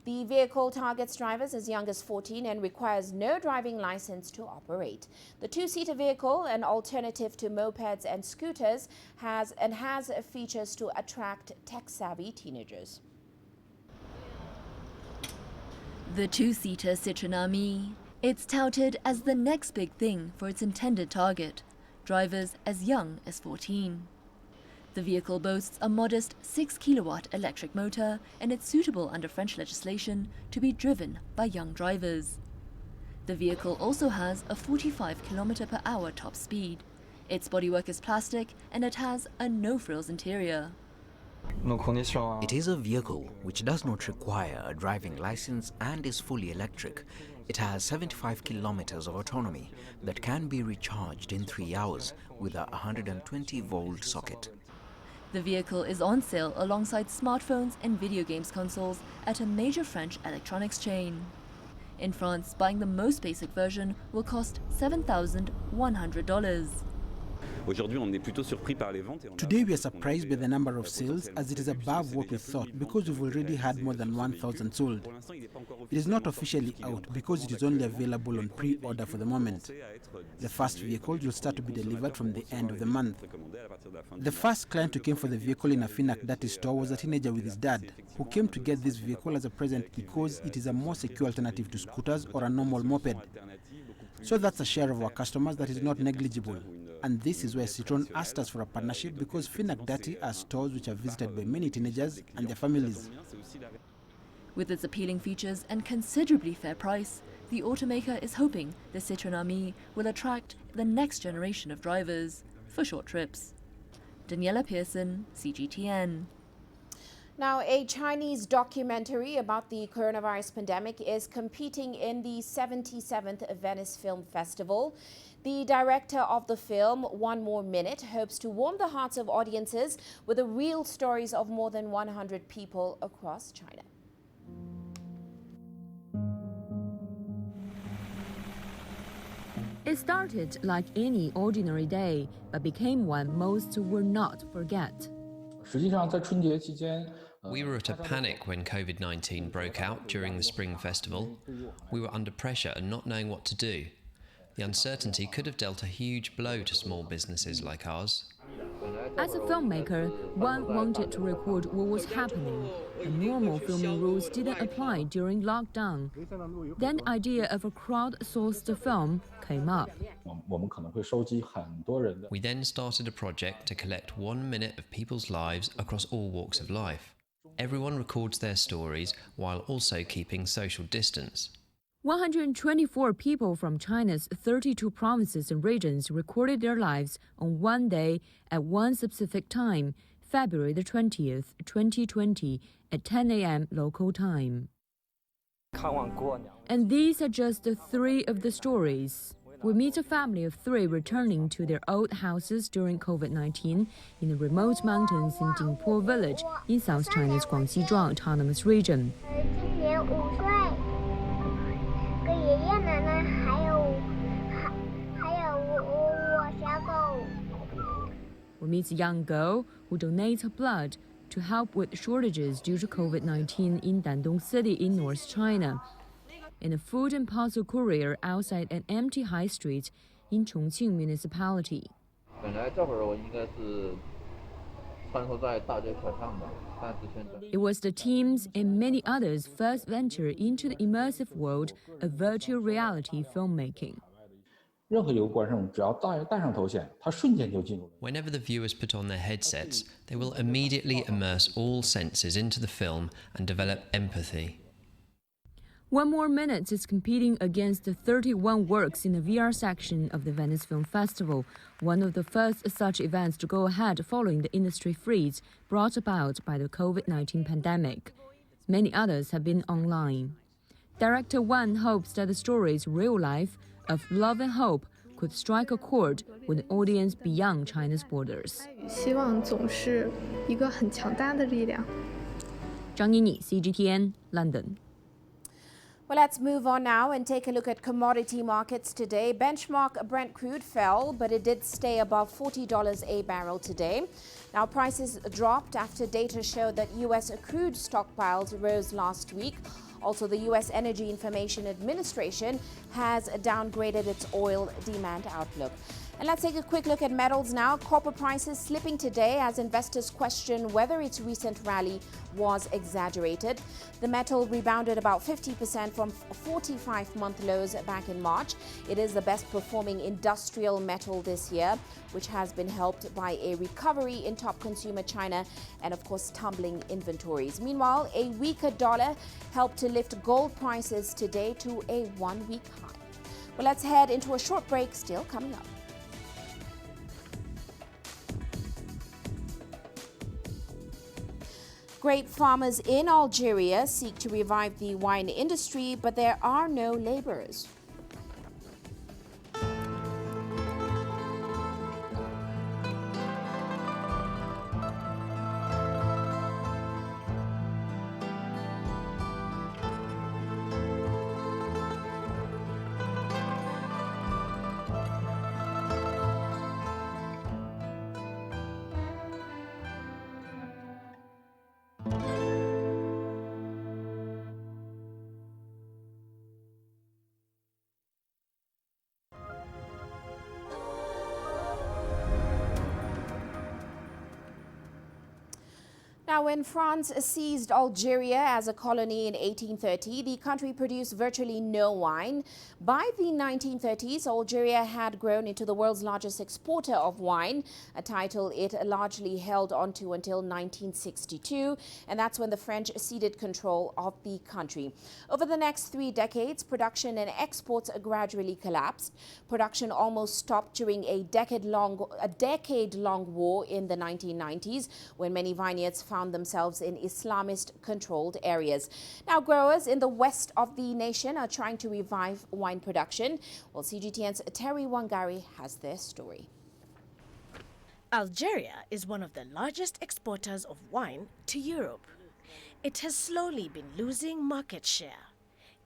[SPEAKER 2] The vehicle targets drivers as young as 14 and requires no driving license to operate. The two-seater vehicle, an alternative to mopeds and scooters, has features to attract tech-savvy teenagers.
[SPEAKER 9] The two-seater Citroen Ami. It's touted as the next big thing for its intended target, drivers as young as 14. The vehicle boasts a modest 6-kilowatt electric motor and it's suitable under French legislation to be driven by young drivers. The vehicle also has a 45 km/h top speed. Its bodywork is plastic and it has a no-frills interior.
[SPEAKER 11] It is a vehicle which does not require a driving license and is fully electric. It has 75 kilometers of autonomy that can be recharged in 3 hours with a 120-volt socket.
[SPEAKER 9] The vehicle is on sale alongside smartphones and video games consoles at a major French electronics chain. In France, buying the most basic version will cost $7,100.
[SPEAKER 10] Today we are surprised by the number of sales, as it is above what we thought because we've already had more than 1,000 sold. It is not officially out because it is only available on pre-order for the moment. The first vehicles will start to be delivered from the end of the month. The first client who came for the vehicle in a Finak Dati store was a teenager with his dad, who came to get this vehicle as a present because it is a more secure alternative to scooters or a normal moped. So that's a share of our customers that is not negligible. And this is where Citroen asked us for a partnership because Finak Dati are stores which are visited by many teenagers and their families.
[SPEAKER 9] With its appealing features and considerably fair price, the automaker is hoping the Citroen Ami will attract the next generation of drivers for short trips. Daniela Pearson, CGTN.
[SPEAKER 2] Now, a Chinese documentary about the coronavirus pandemic is competing in the 77th Venice Film Festival. The director of the film, One More Minute, hopes to warm the hearts of audiences with the real stories of more than 100 people across China.
[SPEAKER 12] It started like any ordinary day, but became one most will not forget.
[SPEAKER 13] We were at a panic when COVID-19 broke out during the Spring Festival. We were under pressure and not knowing what to do. The uncertainty could have dealt a huge blow to small businesses like ours.
[SPEAKER 12] As a filmmaker, one wanted to record what was happening. The normal filming rules didn't apply during lockdown. Then the idea of a crowd-sourced film came up.
[SPEAKER 13] We then started a project to collect 1 minute of people's lives across all walks of life. Everyone records their stories while also keeping social distance.
[SPEAKER 12] 124 people from China's 32 provinces and regions recorded their lives on one day at one specific time, February the 20th, 2020, at 10 a.m. local time. And these are just 3 of the stories. We meet a family of 3 returning to their old houses during COVID-19 in the remote mountains in Dingpo village in South China's Guangxi Zhuang Autonomous Region. We meet a young girl who donates her blood to help with shortages due to COVID-19 in Dandong City in North China, and a food and parcel courier outside an empty high street in Chongqing municipality. It was the team's and many others' first venture into the immersive world of virtual reality filmmaking.
[SPEAKER 13] Whenever the viewers put on their headsets, they will immediately immerse all senses into the film and develop empathy.
[SPEAKER 12] One More Minute is competing against the 31 works in the VR section of the Venice Film Festival, one of the first such events to go ahead following the industry freeze brought about by the COVID-19 pandemic. Many others have been online. Director Wan hopes that the stories real life of love and hope could strike a chord with an audience beyond China's borders.
[SPEAKER 14] Zhang
[SPEAKER 12] Yinyi, CGTN, London.
[SPEAKER 2] Well, let's move on now and take a look at commodity markets today. Benchmark Brent crude fell, but it did stay above $40 a barrel today. Now, prices dropped after data showed that U.S. crude stockpiles rose last week. Also, the U.S. Energy Information Administration has downgraded its oil demand outlook. And let's take a quick look at metals now. Copper prices slipping today as investors question whether its recent rally was exaggerated. The metal rebounded about 50% from 45-month lows back in March. It is the best performing industrial metal this year, which has been helped by a recovery in top consumer China and, of course, tumbling inventories. Meanwhile, a weaker dollar helped to lift gold prices today to a one-week high. Well, let's head into a short break, still coming up. Grape farmers in Algeria seek to revive the wine industry, but there are no laborers. Now, when France seized Algeria as a colony in 1830, the country produced virtually no wine. By the 1930s, Algeria had grown into the world's largest exporter of wine, a title it largely held onto until 1962, and that's when the French ceded control of the country. Over the next 3 decades, production and exports gradually collapsed. Production almost stopped during a decade-long war in the 1990s, when many vineyards found found themselves in Islamist-controlled areas. Now, growers in the west of the nation are trying to revive wine production. Well, CGTN's Terry Wangari has their story.
[SPEAKER 14] Algeria is one of the largest exporters of wine to Europe. It has slowly been losing market share.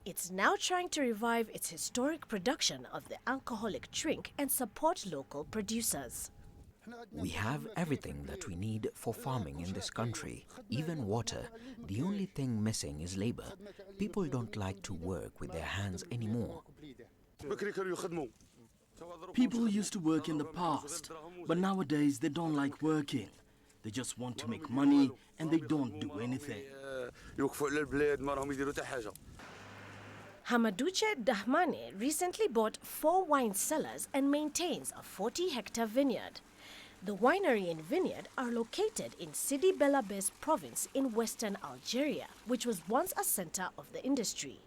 [SPEAKER 14] It's now trying to revive its historic production of the alcoholic drink and support local producers.
[SPEAKER 11] We have everything that we need for farming in this country, even water. The only thing missing is labor. People don't like to work with their hands anymore.
[SPEAKER 15] People used to work in the past, but nowadays they don't like working. They just want to make money and they don't do anything.
[SPEAKER 14] Hamadouche Dahmane recently bought 4 wine cellars and maintains a 40-hectare vineyard. The winery and vineyard are located in Sidi Belabès province in western Algeria, which was once a center of the industry.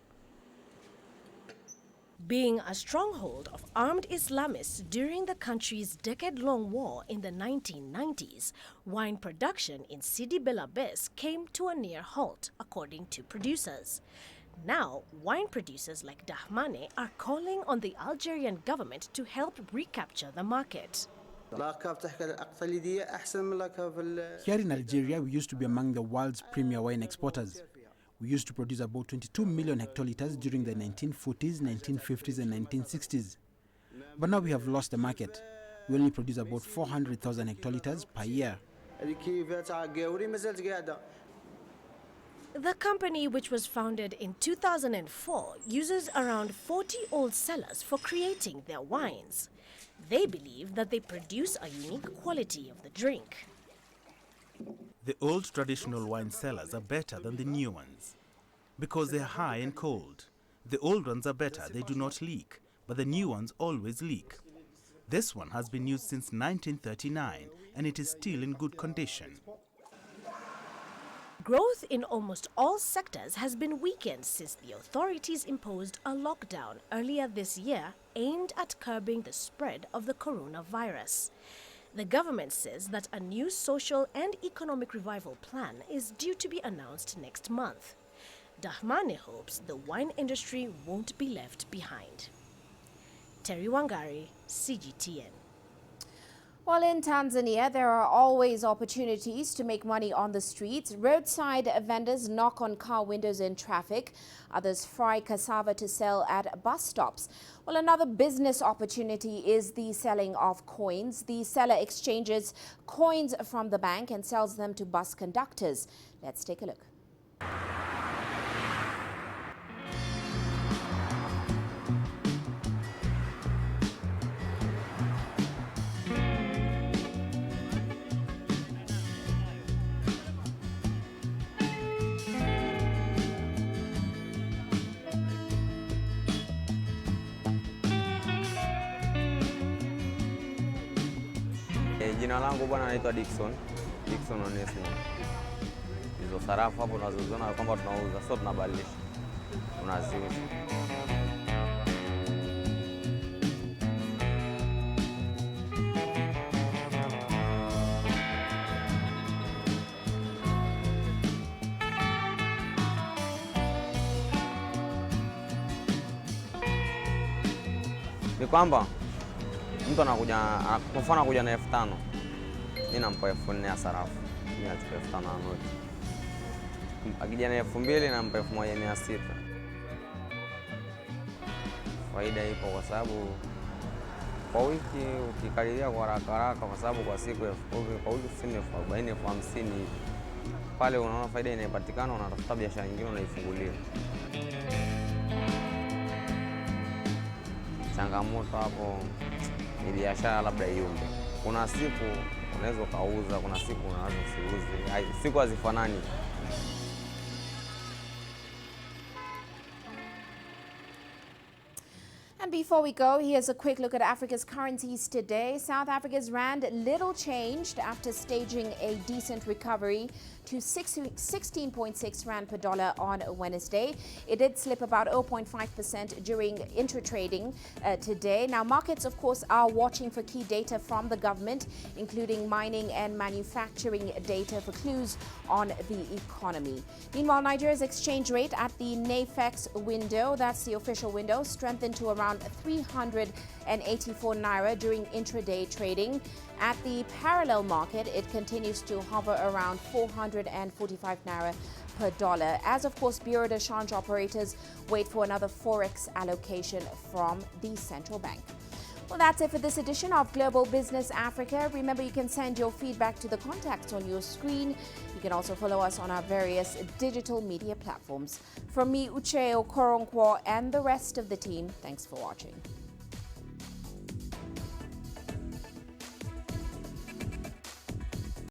[SPEAKER 14] Being a stronghold of armed Islamists during the country's decade-long war in the 1990s, wine production in Sidi Belabès came to a near halt, according to producers. Now, wine producers like Dahmane are calling on the Algerian government to help recapture the market.
[SPEAKER 10] Here in Algeria, we used to be among the world's premier wine exporters. We used to produce about 22 million hectoliters during the 1940s, 1950s and 1960s. But now we have lost the market. We only produce about 400,000 hectoliters per year.
[SPEAKER 14] The company, which was founded in 2004, uses around 40 old cellars for creating their wines. They believe that they produce a unique quality of the drink.
[SPEAKER 16] The old traditional wine cellars are better than the new ones because they are high and cold. The old ones are better, they do not leak, but the new ones always leak. This one has been used since 1939 and it is still in good condition.
[SPEAKER 14] Growth in almost all sectors has been weakened since the authorities imposed a lockdown earlier this year aimed at curbing the spread of the coronavirus. The government says that a new social and economic revival plan is due to be announced next month. Dahmane hopes the wine industry won't be left behind. Terry Wangari, CGTN.
[SPEAKER 2] Well, in Tanzania, there are always opportunities to make money on the streets. Roadside vendors knock on car windows in traffic. Others fry cassava to sell at bus stops. Well, another business opportunity is the selling of coins. The seller exchanges coins from the bank and sells them to bus conductors. Let's take a look.
[SPEAKER 17] Jina langu bwana naitwa Dickson Onesmo. Hizo sarafu hapo unazoziona kwamba tunauza, sio tunabadilisha. Tunaziuza. Ni kwamba mtu anakuja, kwa mfano anakuja na 5,000. Mimi nampa 4,000 ya sarafu. Mimi nachukua 5,000 na noti. Akija na 2,000 nampa 1,600. Faida ipo kwa sababu kwa wiki ukikadiria kwa haraka kwa sababu kwa siku 10,000 kwa wiki 40,000 50,000 pale unaona faida inayopatikana, unatafuta biashara nyingine unaifungulia. Changamoto hapo ni biashara labda yumbe. Kuna siku unaweza kauza, kuna siku unaweza usiuze. Siku hazifanani.
[SPEAKER 2] And before we go, here's a quick look at Africa's currencies today. South Africa's rand little changed after staging a decent recovery to 16.6 rand per dollar on Wednesday. It did slip about 0.5% during intra-trading today. Now, markets, of course, are watching for key data from the government, including mining and manufacturing data for clues on the economy. Meanwhile, Nigeria's exchange rate at the NAFEX window, that's the official window, strengthened to around 384 naira during intraday trading. At the parallel market, it continues to hover around 445 naira per dollar, as of course Bureau de Change operators wait for another forex allocation from the central bank. Well, that's it for this edition of Global Business Africa. Remember, you can send your feedback to the contacts on your screen. You can also follow us on our various digital media platforms. From me, Uche Okoronkwo, and the rest of the team, thanks for watching.